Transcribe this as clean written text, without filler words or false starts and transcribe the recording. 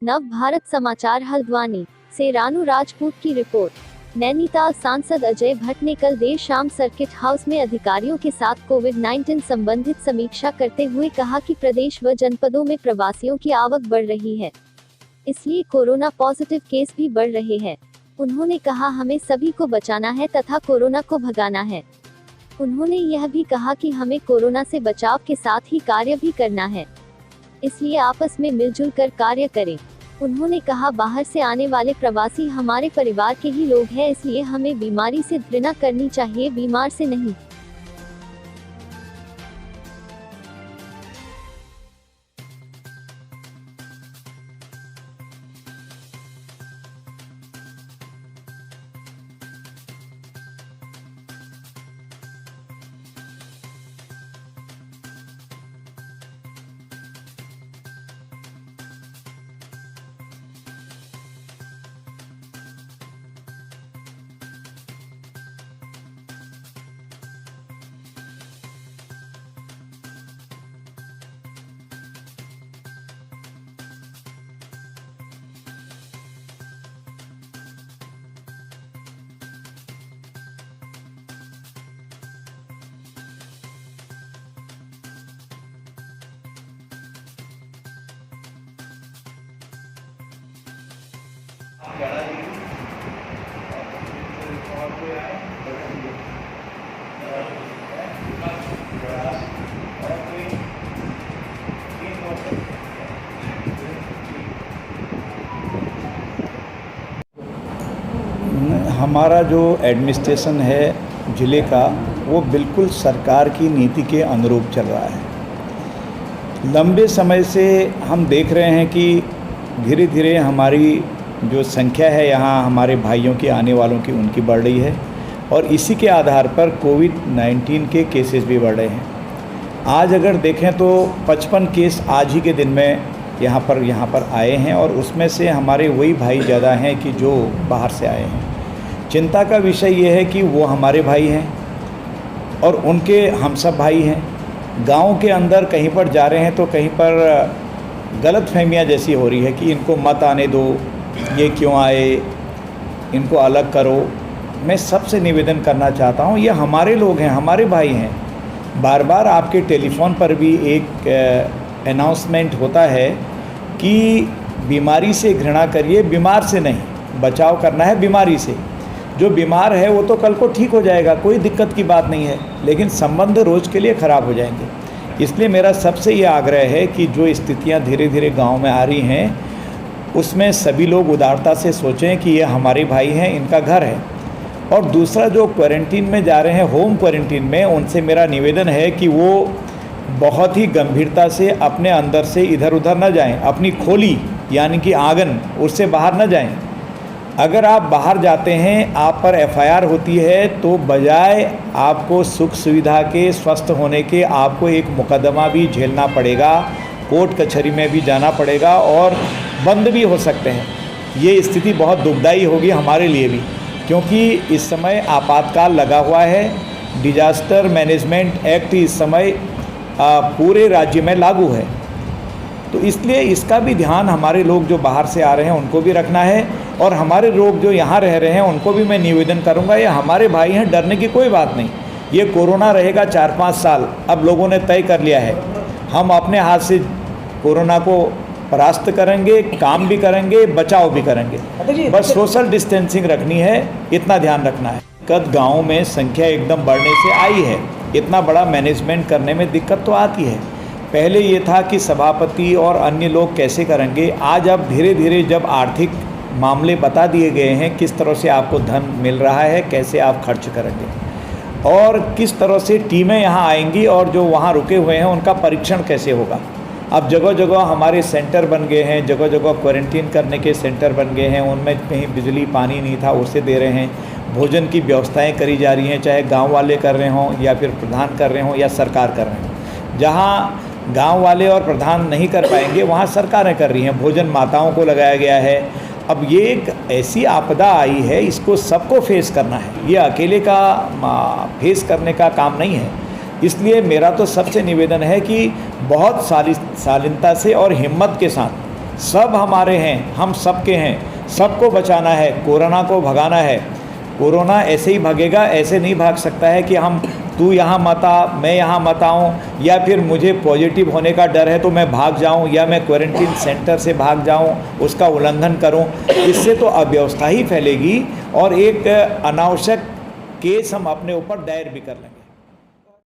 नव भारत समाचार हल्द्वानी से रानू राजपूत की रिपोर्ट। नैनीताल सांसद अजय भट्ट ने कल देर शाम सर्किट हाउस में अधिकारियों के साथ कोविड-19 संबंधित समीक्षा करते हुए कहा कि प्रदेश व जनपदों में प्रवासियों की आवक बढ़ रही है, इसलिए कोरोना पॉजिटिव केस भी बढ़ रहे हैं। उन्होंने कहा हमें सभी को बचाना है तथा कोरोना को भगाना है। उन्होंने यह भी कहा कि हमें कोरोना से बचाव के साथ ही कार्य भी करना है, इसलिए आपस में मिलजुल कर कार्य करें। उन्होंने कहा बाहर से आने वाले प्रवासी हमारे परिवार के ही लोग हैं, इसलिए हमें बीमारी से घृणा करनी चाहिए, बीमार से नहीं। हमारा जो एडमिनिस्ट्रेशन है ज़िले का, वो बिल्कुल सरकार की नीति के अनुरूप चल रहा है। लंबे समय से हम देख रहे हैं कि धीरे धीरे हमारी जो संख्या है यहाँ हमारे भाइयों के आने वालों की उनकी बढ़ रही है, और इसी के आधार पर कोविड-19 के केसेस भी बढ़ रहे हैं। आज अगर देखें तो 55 केस आज ही के दिन में यहाँ पर आए हैं, और उसमें से हमारे वही भाई ज़्यादा हैं कि जो बाहर से आए हैं। चिंता का विषय ये है कि वो हमारे भाई हैं और उनके हम सब भाई हैं। गांव के अंदर कहीं पर जा रहे हैं तो कहीं पर गलतफहमियां जैसी हो रही है कि इनको मत आने दो, ये क्यों आए, इनको अलग करो। मैं सबसे निवेदन करना चाहता हूँ, ये हमारे लोग हैं, हमारे भाई हैं। बार बार आपके टेलीफोन पर भी एक अनाउंसमेंट होता है कि बीमारी से घृणा करिए, बीमार से नहीं। बचाव करना है बीमारी से। जो बीमार है वो तो कल को ठीक हो जाएगा, कोई दिक्कत की बात नहीं है, लेकिन संबंध रोज़ के लिए ख़राब हो जाएंगे। इसलिए मेरा सबसे ये आग्रह है कि जो स्थितियां धीरे धीरे गांव में आ रही हैं, उसमें सभी लोग उदारता से सोचें कि ये हमारे भाई हैं, इनका घर है। और दूसरा, जो क्वारंटीन में जा रहे हैं, होम क्वारंटीन में, उनसे मेरा निवेदन है कि वो बहुत ही गंभीरता से अपने अंदर से इधर उधर न जाएँ। अपनी खोली यानी कि आंगन, उससे बाहर न जाएँ। अगर आप बाहर जाते हैं, आप पर एफआईआर होती है, तो बजाय आपको सुख सुविधा के, स्वस्थ होने के, आपको एक मुकदमा भी झेलना पड़ेगा, कोर्ट कचहरी में भी जाना पड़ेगा और बंद भी हो सकते हैं। ये स्थिति बहुत दुखदाई होगी हमारे लिए भी, क्योंकि इस समय आपातकाल लगा हुआ है। डिजास्टर मैनेजमेंट एक्ट इस समय पूरे राज्य में लागू है, तो इसलिए इसका भी ध्यान हमारे लोग जो बाहर से आ रहे हैं उनको भी रखना है, और हमारे लोग जो यहाँ रह रहे हैं उनको भी मैं निवेदन करूँगा, ये हमारे भाई हैं, डरने की कोई बात नहीं। ये कोरोना रहेगा 4-5 साल, अब लोगों ने तय कर लिया है। हम अपने हाथ से कोरोना को परास्त करेंगे, काम भी करेंगे, बचाव भी करेंगे। बस सोशल डिस्टेंसिंग रखनी है, इतना ध्यान रखना है। दिक्कत गाँव में संख्या एकदम बढ़ने से आई है, इतना बड़ा मैनेजमेंट करने में दिक्कत तो आती है। पहले ये था कि सभापति और अन्य लोग कैसे करेंगे, आज अब धीरे धीरे जब आर्थिक मामले बता दिए गए हैं, किस तरह से आपको धन मिल रहा है, कैसे आप खर्च करेंगे और किस तरह से टीमें यहाँ आएंगी, और जो वहाँ रुके हुए हैं उनका परीक्षण कैसे होगा। अब जगह जगह हमारे सेंटर बन गए हैं, जगह जगह क्वारंटीन करने के सेंटर बन गए हैं, उनमें कहीं बिजली पानी नहीं था, उसे दे रहे हैं। भोजन की व्यवस्थाएँ करी जा रही हैं, चाहे गाँव वाले कर रहे हों या फिर प्रधान कर रहे हों या सरकार कर रहे हों। जहाँ गांव वाले और प्रधान नहीं कर पाएंगे, वहाँ सरकारें कर रही हैं। भोजन माताओं को लगाया गया है। अब ये एक ऐसी आपदा आई है, इसको सबको फेस करना है, ये अकेले का फेस करने का काम नहीं है। इसलिए मेरा तो सबसे निवेदन है कि बहुत शालीनता से और हिम्मत के साथ सब हमारे हैं, हम सबके हैं, सबको बचाना है, कोरोना को भगाना है। कोरोना ऐसे ही भागेगा, ऐसे नहीं भाग सकता है कि हम तू यहाँ मत आ, मैं यहाँ मत आऊँ, या फिर मुझे पॉजिटिव होने का डर है तो मैं भाग जाऊँ, या मैं क्वारंटीन सेंटर से भाग जाऊँ, उसका उल्लंघन करूँ। इससे तो अव्यवस्था ही फैलेगी और एक अनावश्यक केस हम अपने ऊपर दायर भी कर लेंगे।